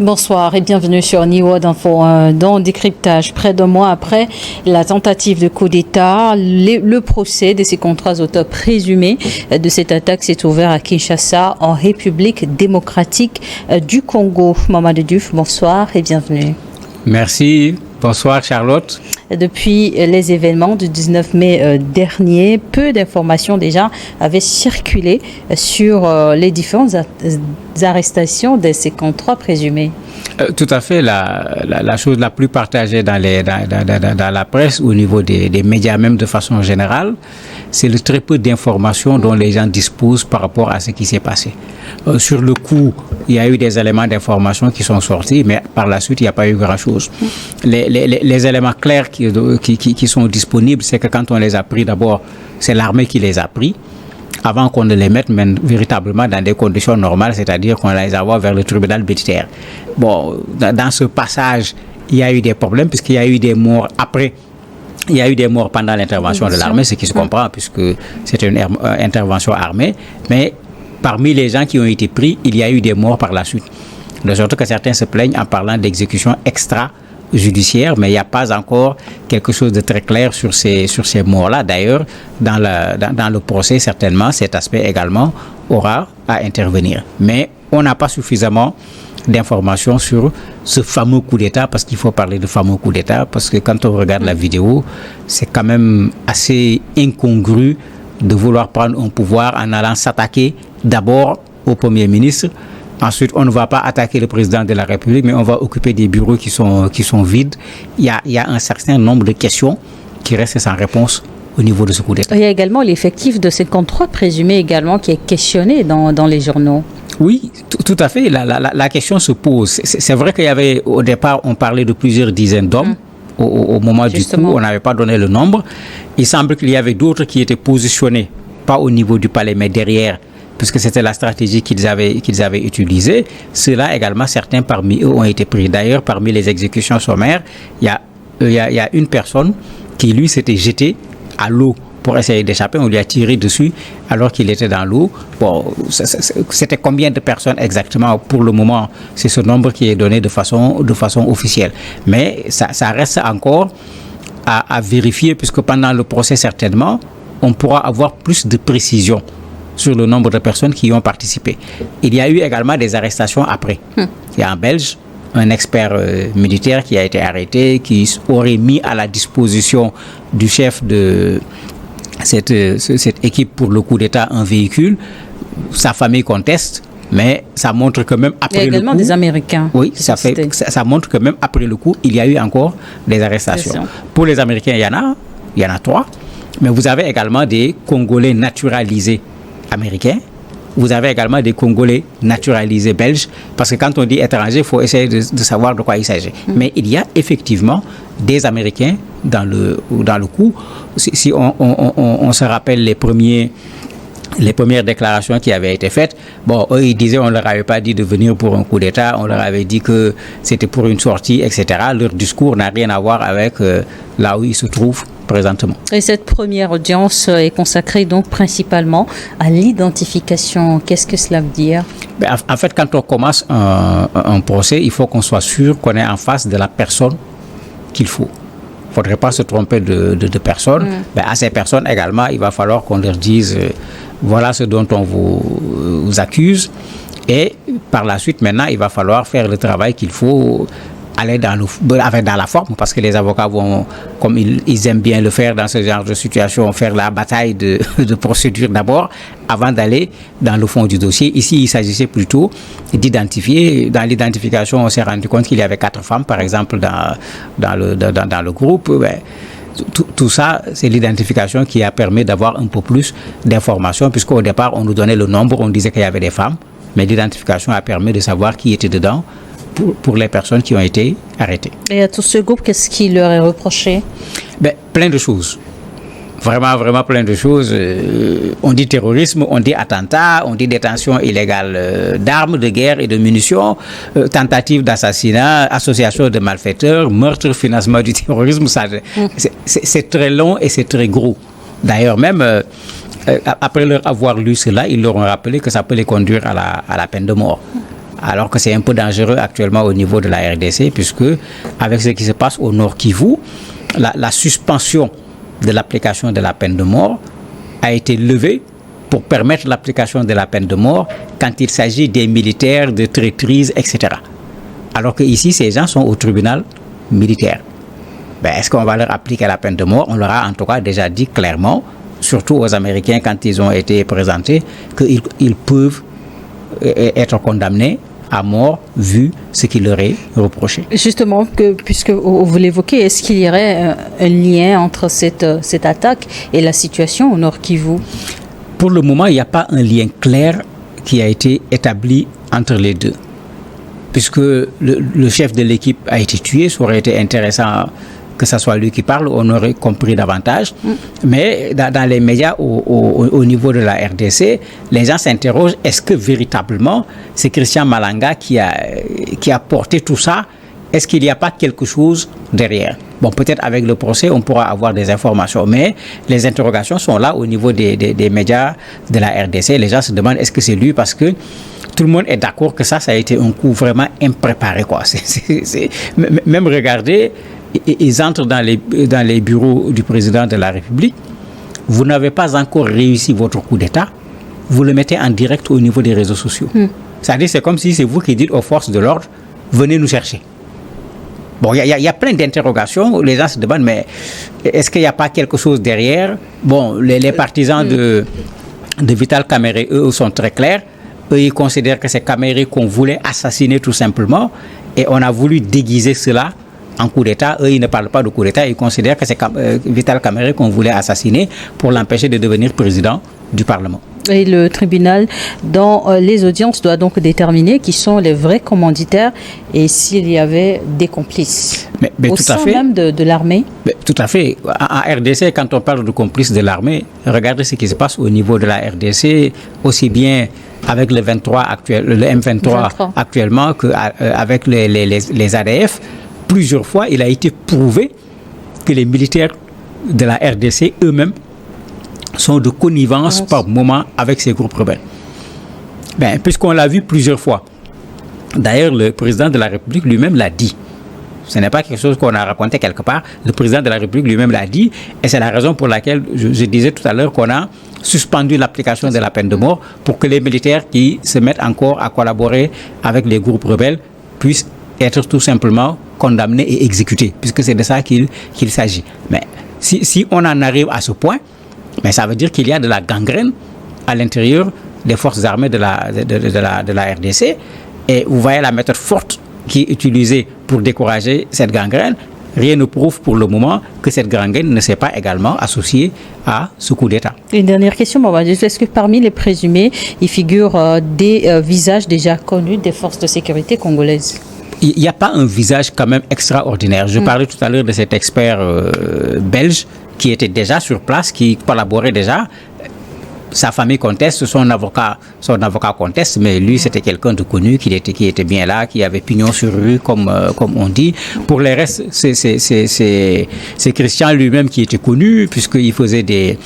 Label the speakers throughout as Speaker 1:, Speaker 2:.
Speaker 1: Bonsoir et bienvenue sur New World Info. Dans décryptage, près d'un mois après la tentative de coup d'État, le procès de ces contrats auteurs présumés de cette attaque s'est ouvert à Kinshasa, en République démocratique du Congo. Mamadou Diouf, bonsoir et bienvenue.
Speaker 2: Merci. Bonsoir Charlotte.
Speaker 1: Depuis les événements du 19 mai dernier, peu d'informations déjà avaient circulé sur les différentes arrestations de ces contrats présumés.
Speaker 2: Tout à fait. La chose la plus partagée dans la presse, au niveau des médias même de façon générale, c'est le très peu d'informations dont les gens disposent par rapport à ce qui s'est passé. Sur le coup, il y a eu des éléments d'information qui sont sortis, mais par la suite, il n'y a pas eu grand-chose. Les éléments clairs qui sont disponibles, c'est que quand on les a pris, d'abord, c'est l'armée qui les a pris, avant qu'on ne les mette véritablement dans des conditions normales, c'est-à-dire qu'on les envoie vers le tribunal militaire. Bon, dans ce passage, il y a eu des problèmes, puisqu'il y a eu des morts après. Il y a eu des morts pendant l'intervention de l'armée, ce qui se comprend, puisque c'était une intervention armée. Mais parmi les gens qui ont été pris, il y a eu des morts par la suite. De sorte que certains se plaignent en parlant d'exécution extra-judiciaire, mais il n'y a pas encore quelque chose de très clair sur ces morts-là. D'ailleurs, dans le procès, certainement, cet aspect également aura à intervenir. Mais on n'a pas suffisamment d'informations sur ce fameux coup d'État, parce qu'il faut parler de fameux coup d'État, parce que quand on regarde la vidéo, c'est quand même assez incongru de vouloir prendre un pouvoir en allant s'attaquer d'abord au Premier ministre. Ensuite, on ne va pas attaquer le président de la République, mais on va occuper des bureaux qui sont vides. Il y a un certain nombre de questions qui restent sans réponse au niveau de ce coup d'État.
Speaker 1: Il y a également l'effectif de ces contrats présumés également qui est questionné dans les journaux.
Speaker 2: Oui, tout à fait. La question se pose. C'est vrai qu'il y avait, au départ, on parlait de plusieurs dizaines d'hommes. Au moment Justement. Du coup, on n'avait pas donné le nombre. Il semble qu'il y avait d'autres qui étaient positionnés, pas au niveau du palais, mais derrière, puisque c'était la stratégie qu'ils avaient utilisée. Ceux-là également, certains parmi eux ont été pris. D'ailleurs, parmi les exécutions sommaires, il y a une personne qui, lui, s'était jeté à l'eau pour essayer d'échapper. On lui a tiré dessus alors qu'il était dans l'eau. Bon, c'était combien de personnes exactement? Pour le moment, c'est ce nombre qui est donné de façon officielle. Mais ça reste encore à vérifier, puisque pendant le procès, certainement, on pourra avoir plus de précision sur le nombre de personnes qui y ont participé. Il y a eu également des arrestations après. Il y a un Belge, un expert militaire qui a été arrêté, qui aurait mis à la disposition du chef de cette équipe pour le coup d'État un véhicule. Sa famille conteste, mais ça montre que même après le coup... Il y a également
Speaker 1: des Américains.
Speaker 2: Oui, ça montre que même après le coup, il y a eu encore des arrestations. Pour les Américains, il y en a 3, mais vous avez également des Congolais naturalisés américains. Vous avez également des Congolais naturalisés belges, parce que quand on dit étranger, il faut essayer de savoir de quoi il s'agit. Mais il y a effectivement des Américains dans le coup. Si on se rappelle les premières déclarations qui avaient été faites, bon, eux, ils disaient on ne leur avait pas dit de venir pour un coup d'État, on leur avait dit que c'était pour une sortie, etc. Leur discours n'a rien à voir avec là où ils se trouvent présentement.
Speaker 1: Et cette première audience est consacrée donc principalement à l'identification. Qu'est-ce que cela veut dire?
Speaker 2: En fait, quand on commence un procès, il faut qu'on soit sûr qu'on est en face de la personne qu'il faut. Il ne faudrait pas se tromper de personnes. À ces personnes également, il va falloir qu'on leur dise voilà ce dont on vous accuse. Et par la suite, maintenant, il va falloir faire le travail qu'il faut, aller dans la forme, parce que les avocats vont, comme ils aiment bien le faire dans ce genre de situation, faire la bataille de procédure d'abord, avant d'aller dans le fond du dossier. Ici, il s'agissait plutôt d'identifier. Dans l'identification, on s'est rendu compte qu'il y avait 4 femmes, par exemple, dans le groupe. Tout ça, c'est l'identification qui a permis d'avoir un peu plus d'informations, puisqu'au départ, on nous donnait le nombre, on disait qu'il y avait des femmes, mais l'identification a permis de savoir qui était dedans, pour les personnes qui ont été arrêtées.
Speaker 1: Et à tout ce groupe, qu'est-ce qui leur est reproché?
Speaker 2: Plein de choses. Vraiment, vraiment plein de choses. On dit terrorisme, on dit attentat, on dit détention illégale d'armes, de guerre et de munitions, tentative d'assassinat, association de malfaiteurs, meurtre, financement du terrorisme. C'est très long et c'est très gros. D'ailleurs, même après leur avoir lu cela, ils leur ont rappelé que ça peut les conduire à la peine de mort. Alors que c'est un peu dangereux actuellement au niveau de la RDC, puisque avec ce qui se passe au Nord Kivu, la suspension de l'application de la peine de mort a été levée pour permettre l'application de la peine de mort quand il s'agit des militaires, de traîtrise, etc. Alors qu'ici, ces gens sont au tribunal militaire. Est-ce qu'on va leur appliquer la peine de mort? On leur a en tout cas déjà dit clairement, surtout aux Américains quand ils ont été présentés, qu'ils peuvent être condamnés à mort vu ce qui leur est reproché.
Speaker 1: Justement, puisque vous l'évoquez, est-ce qu'il y aurait un lien entre cette attaque et la situation au Nord Kivu?
Speaker 2: Pour le moment, il n'y a pas un lien clair qui a été établi entre les deux. Puisque le chef de l'équipe a été tué, ça aurait été intéressant que ce soit lui qui parle, on aurait compris davantage. Mais dans les médias, au niveau de la RDC, les gens s'interrogent, est-ce que véritablement c'est Christian Malanga qui a porté tout ça? Est-ce qu'il n'y a pas quelque chose derrière? Bon, peut-être avec le procès, on pourra avoir des informations, mais les interrogations sont là au niveau des médias de la RDC. Les gens se demandent, est-ce que c'est lui? Parce que tout le monde est d'accord que ça a été un coup vraiment impréparé, quoi. Même regardez, ils entrent dans les bureaux du président de la République. Vous n'avez pas encore réussi votre coup d'État. Vous le mettez en direct au niveau des réseaux sociaux. C'est-à-dire, c'est comme si c'est vous qui dites aux forces de l'ordre, venez nous chercher. Bon, il y a plein d'interrogations. Les gens se demandent, mais est-ce qu'il n'y a pas quelque chose derrière? Bon, les partisans de Vital Kamerhe, eux, sont très clairs. Eux, ils considèrent que c'est Kamerhe qu'on voulait assassiner tout simplement. Et on a voulu déguiser cela en coup d'État. Eux, ils ne parlent pas de coup d'État. Ils considèrent que c'est Vital Kamerhe qu'on voulait assassiner pour l'empêcher de devenir président du Parlement.
Speaker 1: Et le tribunal, dans les audiences, doit donc déterminer qui sont les vrais commanditaires et s'il y avait des complices. Mais au sein même de l'armée.
Speaker 2: Tout à fait. En RDC, quand on parle de complices de l'armée, regardez ce qui se passe au niveau de la RDC, aussi bien avec le M23 actuellement qu'avec les ADF. Plusieurs fois, il a été prouvé que les militaires de la RDC eux-mêmes sont de connivence par moment avec ces groupes rebelles. Puisqu'on l'a vu plusieurs fois. D'ailleurs, le président de la République lui-même l'a dit. Ce n'est pas quelque chose qu'on a raconté quelque part. Le président de la République lui-même l'a dit. Et c'est la raison pour laquelle je disais tout à l'heure qu'on a suspendu l'application de la peine de mort pour que les militaires qui se mettent encore à collaborer avec les groupes rebelles puissent être tout simplement condamnés et exécutés, puisque c'est de ça qu'il s'agit. Mais si on en arrive à ce point, mais ça veut dire qu'il y a de la gangrène à l'intérieur des forces armées de la RDC. Et vous voyez la méthode forte qui est utilisée pour décourager cette gangrène. Rien ne prouve pour le moment que cette gangrène ne s'est pas également associée à ce coup d'État.
Speaker 1: Une dernière question, est-ce que parmi les présumés, il figure des visages déjà connus des forces de sécurité congolaises?
Speaker 2: Il n'y a pas un visage quand même extraordinaire. Je parlais tout à l'heure de cet expert belge qui était déjà sur place, qui collaborait déjà. Sa famille conteste, son avocat conteste, mais lui, c'était quelqu'un de connu, qui était bien là, qui avait pignon sur rue, comme on dit. Pour les restes, c'est Christian lui-même qui était connu, puisqu'il faisait des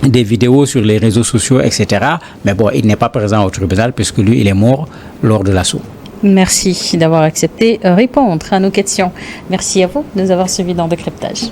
Speaker 2: vidéos sur les réseaux sociaux, etc. Mais bon, il n'est pas présent au tribunal, puisque lui, il est mort lors de l'assaut.
Speaker 1: Merci d'avoir accepté répondre à nos questions. Merci à vous de nous avoir suivis dans Décryptage.